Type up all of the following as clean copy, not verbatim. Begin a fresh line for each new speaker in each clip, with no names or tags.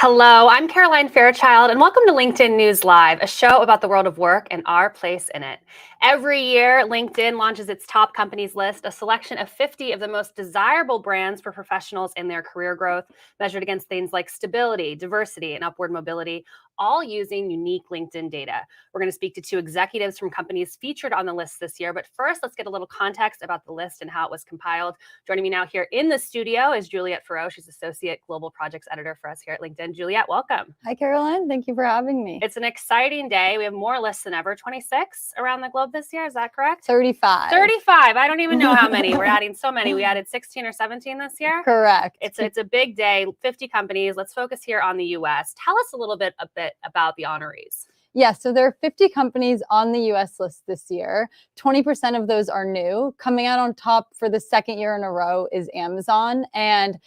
Hello, I'm Caroline Fairchild, and welcome to LinkedIn News Live, a show about the world of work and our place in it. Every year, LinkedIn launches its top companies list, a selection of 50 of the most desirable brands for professionals in their career growth, measured against things like stability, diversity, and upward mobility, all using unique LinkedIn data. We're going to speak to two executives from companies featured on the list this year, but first, let's get a little context about the list and how it was compiled. Joining me now here in the studio is Juliette Farrow. She's Associate Global Projects Editor for us here at LinkedIn. Juliette, welcome.
Hi, Caroline. Thank you for having me.
It's an exciting day. We have more lists than ever. 26 around the globe this year. Is that correct?
35.
35. I don't even know how many. We're adding so many. We added 16 or 17 this year.
Correct.
It's a big day. 50 companies. Let's focus here on the U.S. Tell us a little bit about the honorees.
Yeah, so there are 50 companies on the US list this year. 20% of those are new. Coming out on top for the second year in a row is Amazon. And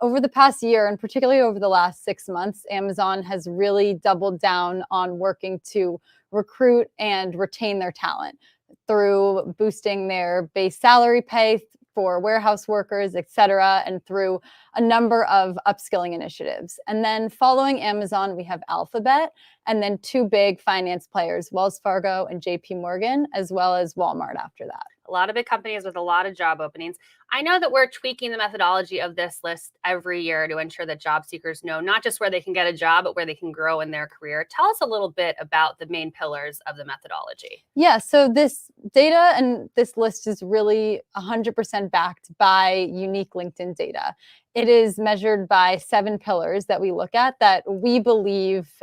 over the past year, and particularly over the last 6 months, Amazon has really doubled down on working to recruit and retain their talent through boosting their base salary pay for warehouse workers, et cetera, and through a number of upskilling initiatives. And then following Amazon, we have Alphabet, and then two big finance players, Wells Fargo and JP Morgan, as well as Walmart after that.
A lot of big companies with a lot of job openings. I know that we're tweaking the methodology of this list every year to ensure that job seekers know not just where they can get a job, but where they can grow in their career. Tell us a little bit about the main pillars of the methodology.
Yeah, so this data and this list is really 100% backed by unique LinkedIn data. It is measured by 7 pillars that we look at that we believe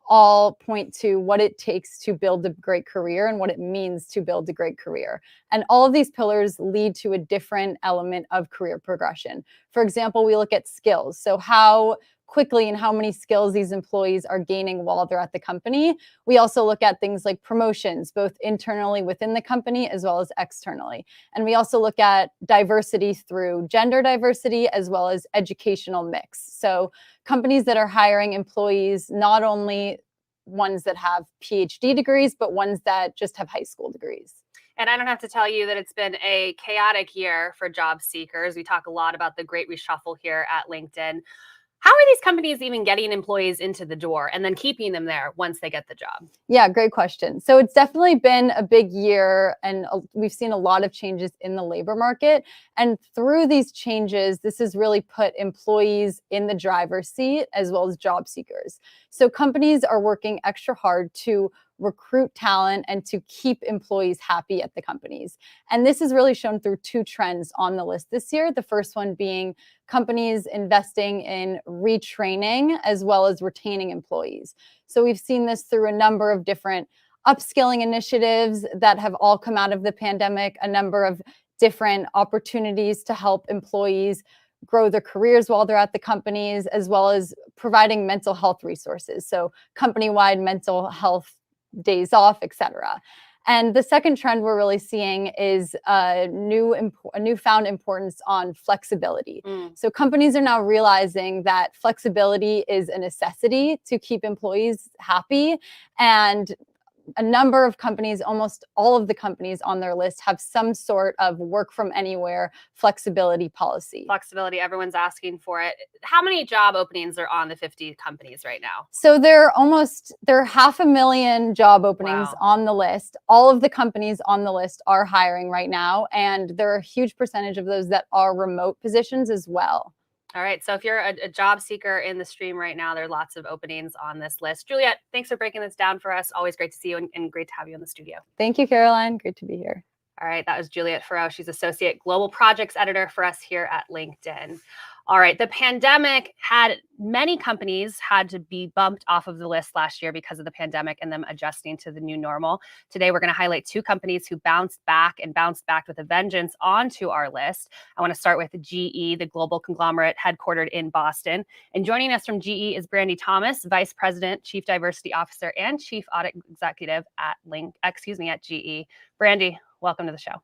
all point to what it takes to build a great career and what it means to build a great career. And all of these pillars lead to a different element of career progression. For example, we look at skills. So how quickly and how many skills these employees are gaining while they're at the company. We also look at things like promotions, both internally within the company as well as externally. And we also look at diversity through gender diversity as well as educational mix. So companies that are hiring employees, not only ones that have PhD degrees, but ones that just have high school degrees.
And I don't have to tell you that it's been a chaotic year for job seekers. We talk a lot about the great reshuffle here at LinkedIn. How are these companies even getting employees into the door and then keeping them there once they get the job?
Yeah, great question. So it's definitely been a big year, and we've seen a lot of changes in the labor market. And through these changes, this has really put employees in the driver's seat as well as job seekers. So companies are working extra hard to recruit talent and to keep employees happy at the companies. And this is really shown through 2 trends on the list this year. The first one being companies investing in retraining as well as retaining employees. So we've seen this through a number of different upskilling initiatives that have all come out of the pandemic, a number of different opportunities to help employees grow their careers while they're at the companies, as well as providing mental health resources. So company-wide mental health days off, et cetera. And the second trend we're really seeing is a newfound importance on flexibility. So companies are now realizing that flexibility is a necessity to keep employees happy. And a number of companies, almost all of the companies on their list, have some sort of work from anywhere flexibility policy.
Flexibility, everyone's asking for it. How many job openings are on the 50 companies right now?
So there are 500,000 job openings on the list. All of the companies on the list are hiring right now, and there are a huge percentage of those that are remote positions as well.
All right. So if you're a job seeker in the stream right now, there are lots of openings on this list. Juliette, thanks for breaking this down for us. Always great to see you and great to have you in the studio.
Thank you, Caroline. Great to be here.
All right. That was Juliette Farrow. She's Associate Global Projects Editor for us here at LinkedIn. All right. The pandemic had many companies had to be bumped off of the list last year because of the pandemic and them adjusting to the new normal. Today, we're going to highlight 2 companies who bounced back with a vengeance onto our list. I want to start with GE, the global conglomerate headquartered in Boston. And joining us from GE is Brandy Thomas, Vice President, Chief Diversity Officer, and Chief Audit Executive at GE. Brandy, welcome to the show.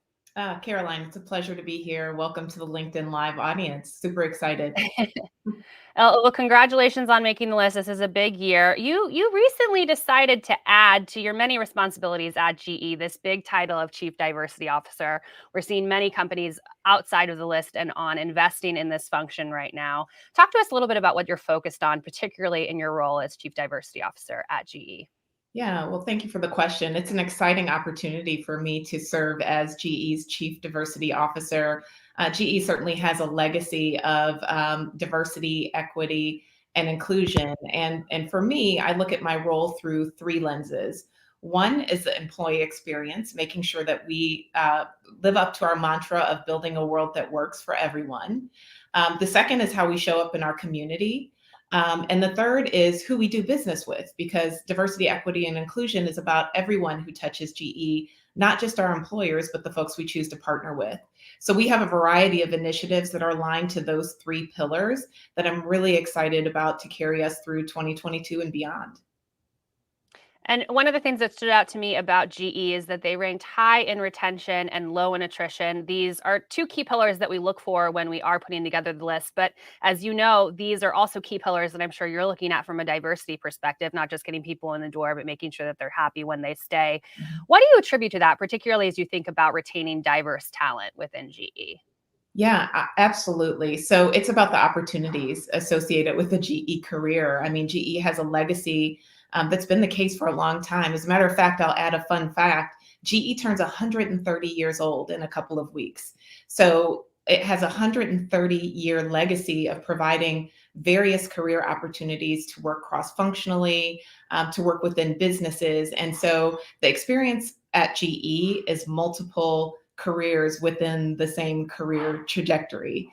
Caroline, it's a pleasure to be here. Welcome to the LinkedIn Live audience. Super excited.
Well, congratulations on making the list. This is a big year. You recently decided to add to your many responsibilities at GE this big title of Chief Diversity Officer. We're seeing many companies outside of the list and on investing in this function right now. Talk to us a little bit about what you're focused on, particularly in your role as Chief Diversity Officer at GE.
Yeah, well, thank you for the question. It's an exciting opportunity for me to serve as GE's Chief Diversity Officer. GE certainly has a legacy of diversity, equity, and inclusion. And for me, I look at my role through three lenses. One is the employee experience, making sure that we live up to our mantra of building a world that works for everyone. The second is how we show up in our community. And the third is who we do business with, because diversity, equity, and inclusion is about everyone who touches GE, not just our employers, but the folks we choose to partner with. So we have a variety of initiatives that are aligned to those three pillars that I'm really excited about to carry us through 2022 and beyond.
And one of the things that stood out to me about GE is that they ranked high in retention and low in attrition. These are two key pillars that we look for when we are putting together the list. But as you know, these are also key pillars that I'm sure you're looking at from a diversity perspective, not just getting people in the door, but making sure that they're happy when they stay. What do you attribute to that, particularly as you think about retaining diverse talent within GE?
Yeah, absolutely. So it's about the opportunities associated with the GE career. I mean, GE has a legacy that's been the case for a long time. As a matter of fact, I'll add a fun fact. GE turns 130 years old in a couple of weeks. So it has a 130-year legacy of providing various career opportunities to work cross-functionally, to work within businesses. And so the experience at GE is multiple careers within the same career trajectory.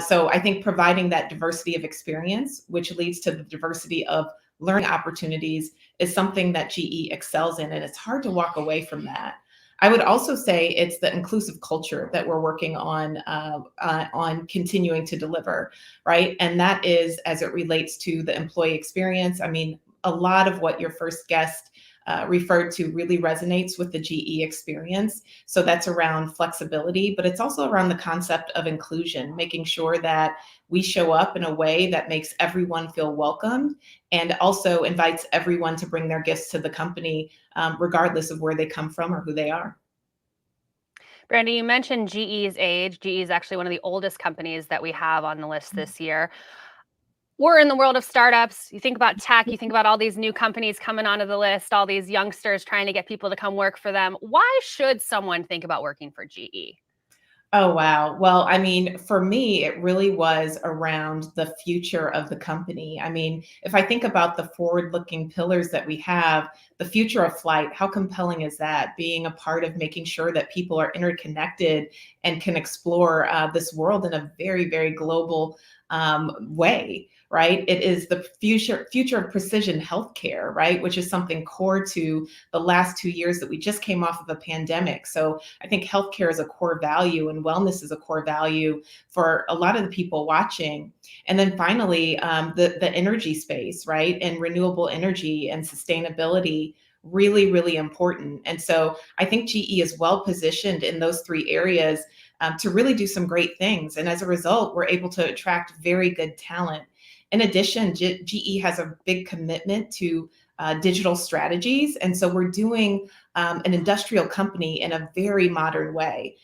So I think providing that diversity of experience, which leads to the diversity of learning opportunities, is something that GE excels in, and it's hard to walk away from that. I would also say it's the inclusive culture that we're working on continuing to deliver, right? And that is as it relates to the employee experience. I mean, a lot of what your first guest referred to really resonates with the GE experience. So that's around flexibility, but it's also around the concept of inclusion, making sure that we show up in a way that makes everyone feel welcomed and also invites everyone to bring their gifts to the company, regardless of where they come from or who they are.
Brandy, you mentioned GE's age. GE is actually one of the oldest companies that we have on the list this year. We're in the world of startups. You think about tech, you think about all these new companies coming onto the list, all these youngsters trying to get people to come work for them. Why should someone think about working for GE?
Oh, wow. Well, I mean, for me, it really was around the future of the company. I mean, if I think about the forward-looking pillars that we have, the future of flight, how compelling is that? Being a part of making sure that people are interconnected and can explore this world in a very, very global way, right? It is the future of precision healthcare, right? Which is something core to the last 2 years that we just came off of a pandemic. So I think healthcare is a core value and wellness is a core value for a lot of the people watching. And then finally, the energy space, right? And renewable energy and sustainability, really, really important. And so I think GE is well positioned in those three areas to really do some great things. And as a result, we're able to attract very good talent. In addition, GE has a big commitment to digital strategies. And so we're doing an industrial company in a very modern way.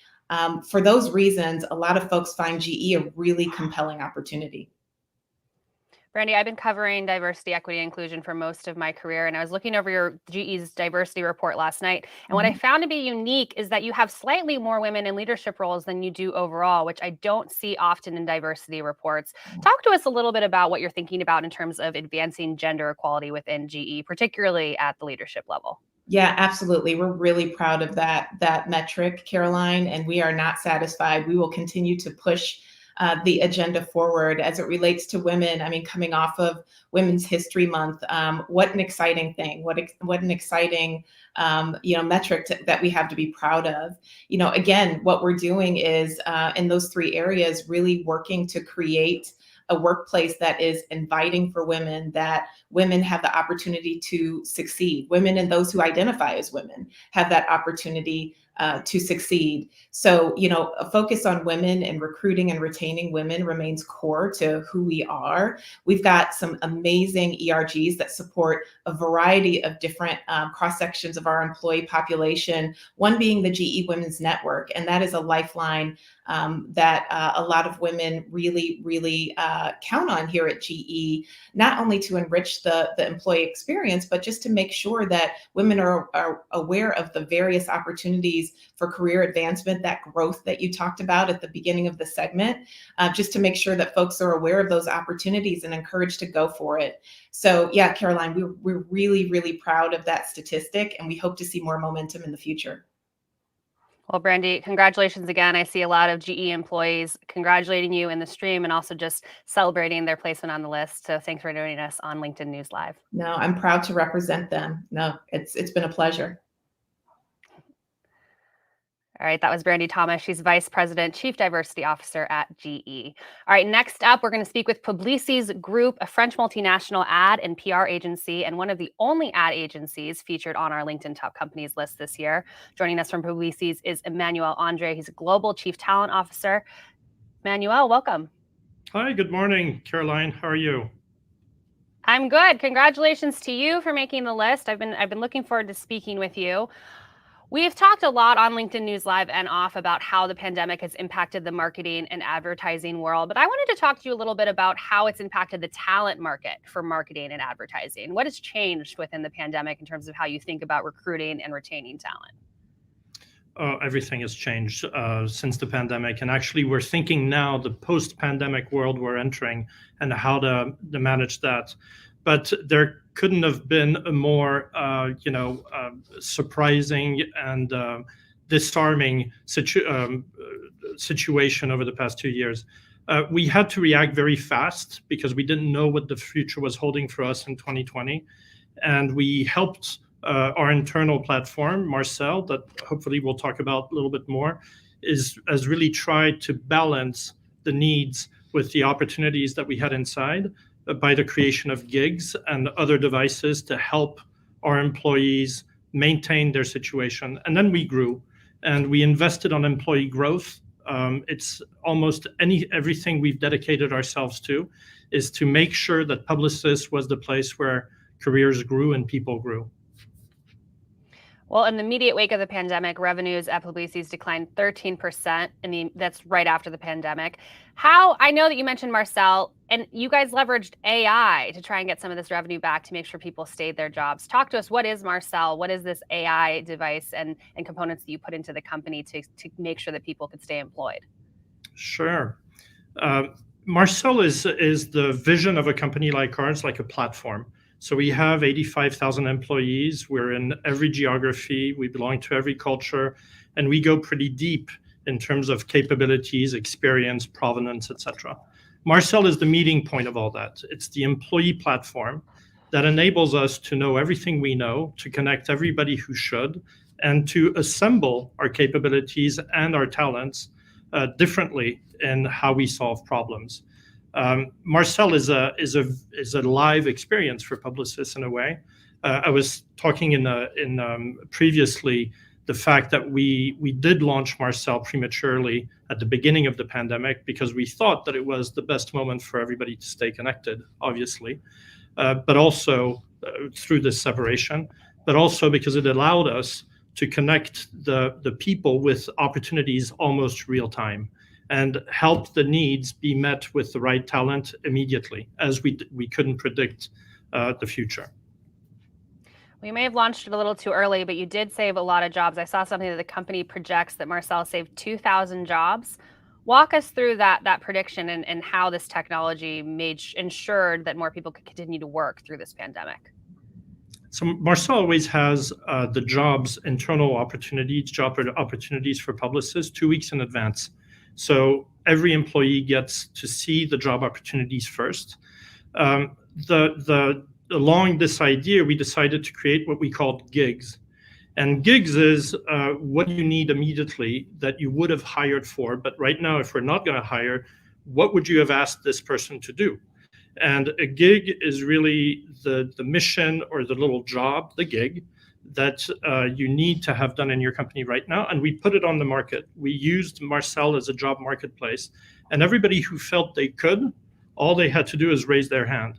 For those reasons, a lot of folks find GE a really compelling opportunity.
Brandy, I've been covering diversity, equity, and inclusion for most of my career, and I was looking over your GE's diversity report last night. And what I found to be unique is that you have slightly more women in leadership roles than you do overall, which I don't see often in diversity reports. Talk to us a little bit about what you're thinking about in terms of advancing gender equality within GE, particularly at the leadership level.
Yeah, absolutely. We're really proud of that metric, Caroline, and we are not satisfied. We will continue to push the agenda forward as it relates to women. I mean, coming off of Women's History Month, what an exciting thing! What an exciting metric that we have to be proud of. Again, what we're doing is in those three areas, really working to create a workplace that is inviting for women, that women have the opportunity to succeed. Women and those who identify as women have that opportunity to succeed. So, a focus on women and recruiting and retaining women remains core to who we are. We've got some amazing ERGs that support a variety of different cross sections of our employee population, one being the GE Women's Network. And that is a lifeline that a lot of women really count on here at GE, not only to enrich the employee experience, but just to make sure that women are aware of the various opportunities for career advancement, that growth that you talked about at the beginning of the segment, just to make sure that folks are aware of those opportunities and encouraged to go for it. So yeah, Caroline, we're really proud of that statistic, and we hope to see more momentum in the future.
Well, Brandy, congratulations again. I see a lot of GE employees congratulating you in the stream and also just celebrating their placement on the list. So thanks for joining us on LinkedIn News Live.
No, I'm proud to represent them. No, it's been a pleasure.
All right, that was Brandy Thomas. She's Vice President, Chief Diversity Officer at GE. All right, next up, we're going to speak with Publicis Group, a French multinational ad and PR agency, and one of the only ad agencies featured on our LinkedIn Top Companies list this year. Joining us from Publicis is Emmanuel Andre. He's a Global Chief Talent Officer. Emmanuel, welcome.
Hi, good morning, Caroline. How are you?
I'm good. Congratulations to you for making the list. I've been looking forward to speaking with you. We've talked a lot on LinkedIn News Live and off about how the pandemic has impacted the marketing and advertising world, but I wanted to talk to you a little bit about how it's impacted the talent market for marketing and advertising. What has changed within the pandemic in terms of how you think about recruiting and retaining talent?
Everything has changed since the pandemic, and actually we're thinking now the post-pandemic world we're entering and how to manage that. But there couldn't have been a more, surprising and disarming situation over the past 2 years. We had to react very fast because we didn't know what the future was holding for us in 2020, and we helped our internal platform, Marcel, that hopefully we'll talk about a little bit more, has really tried to balance the needs with the opportunities that we had inside by the creation of gigs and other devices to help our employees maintain their situation. And then we grew and we invested on employee growth. It's almost everything we've dedicated ourselves to is to make sure that Publicis was the place where careers grew and people grew.
Well, in the immediate wake of the pandemic, revenues at Publicis declined 13%, that's right after the pandemic. I know that you mentioned Marcel, and you guys leveraged AI to try and get some of this revenue back to make sure people stayed their jobs. Talk to us, what is Marcel? What is this AI device and components that you put into the company to make sure that people could stay employed?
Sure. Marcel is the vision of a company like ours, like a platform. So we have 85,000 employees. We're in every geography. We belong to every culture, and we go pretty deep in terms of capabilities, experience, provenance, etc. Marcel is the meeting point of all that. It's the employee platform that enables us to know everything we know, to connect everybody who should, and to assemble our capabilities and our talents differently in how we solve problems. Marcel is a live experience for Publicis in a way. I was talking in previously the fact that we did launch Marcel prematurely at the beginning of the pandemic because we thought that it was the best moment for everybody to stay connected, obviously, but also through this separation, but also because it allowed us to connect the people with opportunities almost real time and help the needs be met with the right talent immediately, as we couldn't predict the future.
We may have launched it a little too early, but you did save a lot of jobs. I saw something that the company projects that Marcel saved 2,000 jobs. Walk us through that prediction and how this technology ensured that more people could continue to work through this pandemic.
So Marcel always has the jobs, internal opportunities, job opportunities for Publicis 2 weeks in advance. So every employee gets to see the job opportunities first. Along this idea, we decided to create what we called gigs. And gigs is what you need immediately that you would have hired for. But right now, if we're not going to hire, what would you have asked this person to do? And a gig is really the mission or the little job, the gig, that you need to have done in your company right now, and we put it on the market. We used Marcel as a job marketplace, and everybody who felt they could, all they had to do is raise their hand.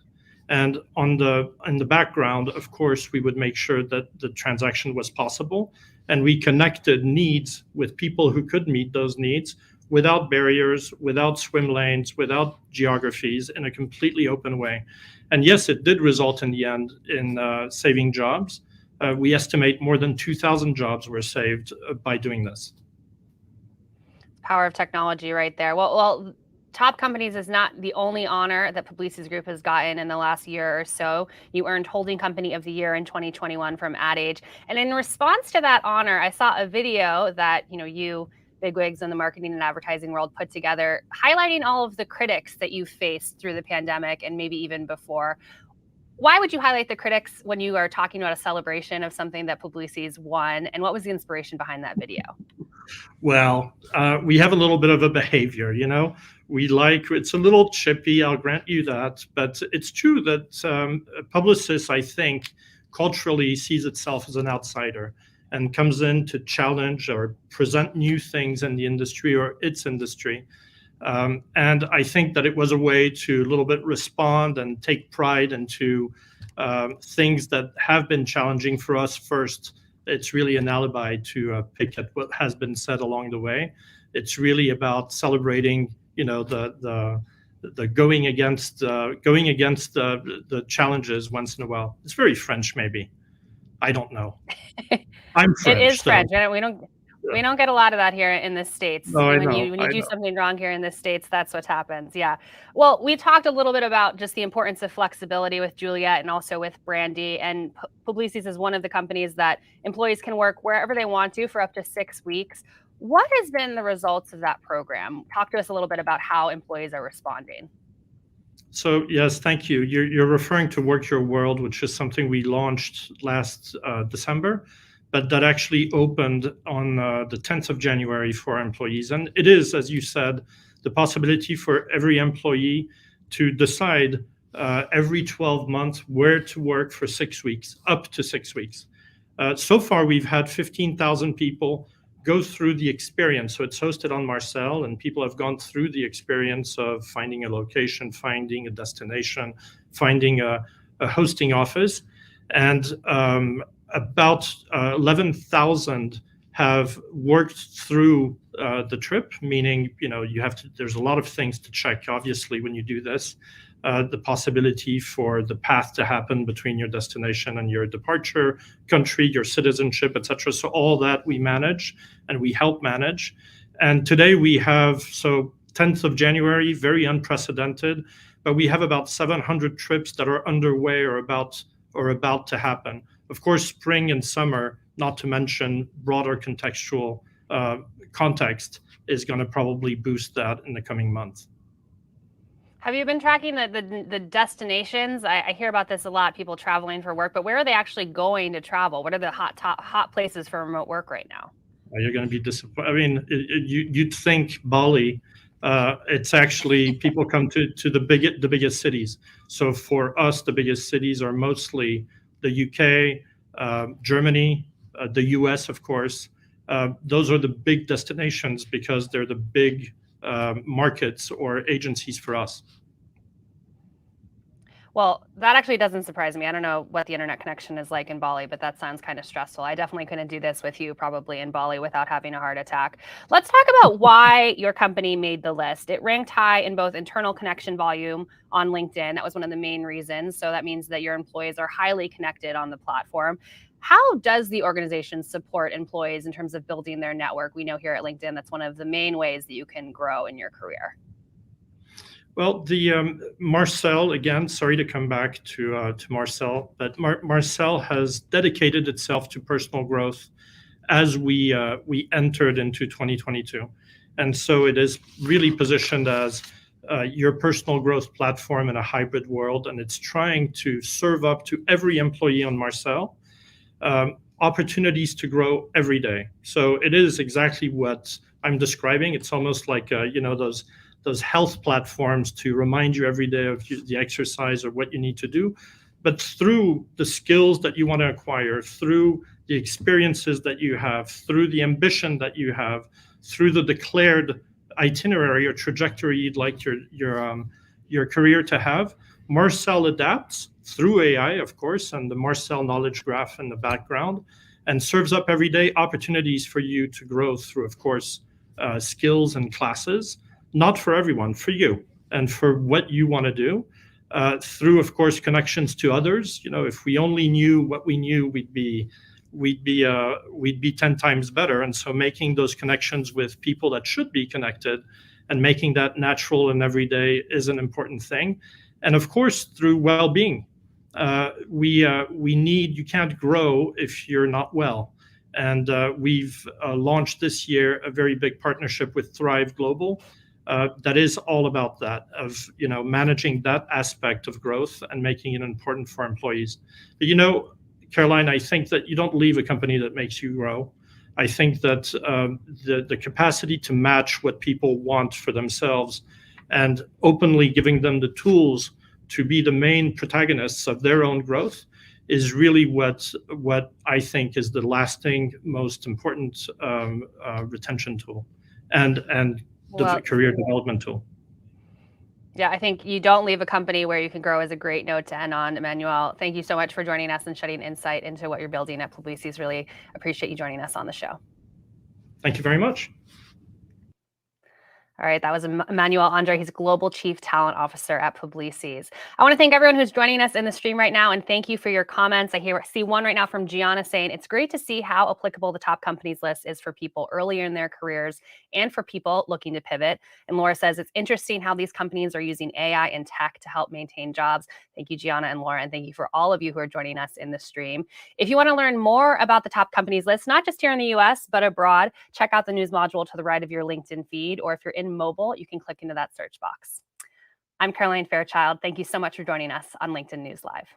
And in the background, of course, we would make sure that the transaction was possible, and we connected needs with people who could meet those needs without barriers, without swim lanes, without geographies, in a completely open way. And yes, it did result in the end in saving jobs. We estimate more than 2,000 jobs were saved by doing this.
Power of technology right there. Well, Top Companies is not the only honor that Publicis Group has gotten in the last year or so. You earned Holding Company of the Year in 2021 from Ad Age. And in response to that honor, I saw a video that you bigwigs in the marketing and advertising world put together, highlighting all of the critics that you faced through the pandemic and maybe even before. Why would you highlight the critics when you are talking about a celebration of something that Publicis won? And what was the inspiration behind that video?
Well, we have a little bit of a behavior, it's a little chippy, I'll grant you that, but it's true that Publicis, I think, culturally sees itself as an outsider and comes in to challenge or present new things in the industry or its industry. And I think that it was a way to a little bit respond and take pride into things that have been challenging for us first. It's really an alibi to pick at what has been said along the way. It's really about celebrating, the going against the challenges once in a while. It's very French, maybe. I don't know. I'm French.
It is French. We don't get a lot of that here in the States.
No,
when you do something wrong here in the States, that's what happens. Yeah. Well, we talked a little bit about just the importance of flexibility with Juliet and also with Brandy. And Publicis is one of the companies that employees can work wherever they want to for up to 6 weeks. What has been the results of that program? Talk to us a little bit about how employees are responding.
So yes, thank you. You're referring to Work Your World, which is something we launched last December. But that actually opened on the 10th of January for employees. And it is, as you said, the possibility for every employee to decide every 12 months where to work for 6 weeks, up to 6 weeks. So far, we've had 15,000 people go through the experience. So it's hosted on Marcel, and people have gone through the experience of finding a location, finding a destination, finding a hosting office. And about 11,000 have worked through the trip, meaning, there's a lot of things to check, obviously, when you do this. The possibility for the path to happen between your destination and your departure country, your citizenship, etc. So all that we manage and we help manage. And today we have, 10th of January, very unprecedented, but we have about 700 trips that are underway or about to happen. Of course, spring and summer, not to mention broader contextual context, is going to probably boost that in the coming months.
Have you been tracking the destinations? I hear about this a lot, people traveling for work, but where are they actually going to travel? What are the hot places for remote work right now?
You're going to be disappointed. I mean, you'd think Bali. It's actually people come to the biggest cities. So for us, the biggest cities are mostly the UK, Germany, the US, of course. Those are the big destinations because they're the big markets or agencies for us.
Well, that actually doesn't surprise me. I don't know what the internet connection is like in Bali, but that sounds kind of stressful. I definitely couldn't do this with you probably in Bali without having a heart attack. Let's talk about why your company made the list. It ranked high in both internal connection volume on LinkedIn. That was one of the main reasons. So that means that your employees are highly connected on the platform. How does the organization support employees in terms of building their network? We know here at LinkedIn, that's one of the main ways that you can grow in your career.
Well, the Marcel, again, sorry to come back to Marcel, but Marcel has dedicated itself to personal growth as we entered into 2022. And so it is really positioned as your personal growth platform in a hybrid world, and it's trying to serve up to every employee on Marcel opportunities to grow every day. So it is exactly what I'm describing. It's almost like those health platforms to remind you every day of the exercise or what you need to do. But through the skills that you want to acquire, through the experiences that you have, through the ambition that you have, through the declared itinerary or trajectory you'd like your career to have, Marcel adapts through AI, of course, and the Marcel knowledge graph in the background, and serves up every day opportunities for you to grow through, of course, skills and classes, not for everyone, for you, and for what you want to do, through, of course, connections to others. You know, if we only knew what we knew, we'd be 10 times better. And so making those connections with people that should be connected and making that natural and everyday is an important thing. And of course, through well-being. You can't grow if you're not well. And we've launched this year a very big partnership with Thrive Global that is all about that, of managing that aspect of growth and making it important for employees. But Caroline, I think that you don't leave a company that makes you grow. I think that the capacity to match what people want for themselves and openly giving them the tools to be the main protagonists of their own growth is really what I think is the lasting, most important retention tool and the career development tool.
Yeah, I think you don't leave a company where you can grow is a great note to end on. Emmanuel, thank you so much for joining us and shedding insight into what you're building at Publicis. Really appreciate you joining us on the show.
Thank you very much.
All right, that was Emmanuel Andre. He's Global Chief Talent Officer at Publicis. I want to thank everyone who's joining us in the stream right now, and thank you for your comments. I see one right now from Gianna saying, it's great to see how applicable the top companies list is for people earlier in their careers and for people looking to pivot. And Laura says, it's interesting how these companies are using AI and tech to help maintain jobs. Thank you, Gianna and Laura, and thank you for all of you who are joining us in the stream. If you want to learn more about the top companies list, not just here in the US, but abroad, check out the news module to the right of your LinkedIn feed, or if you're in mobile, you can click into that search box. I'm Caroline Fairchild. Thank you so much for joining us on LinkedIn News Live.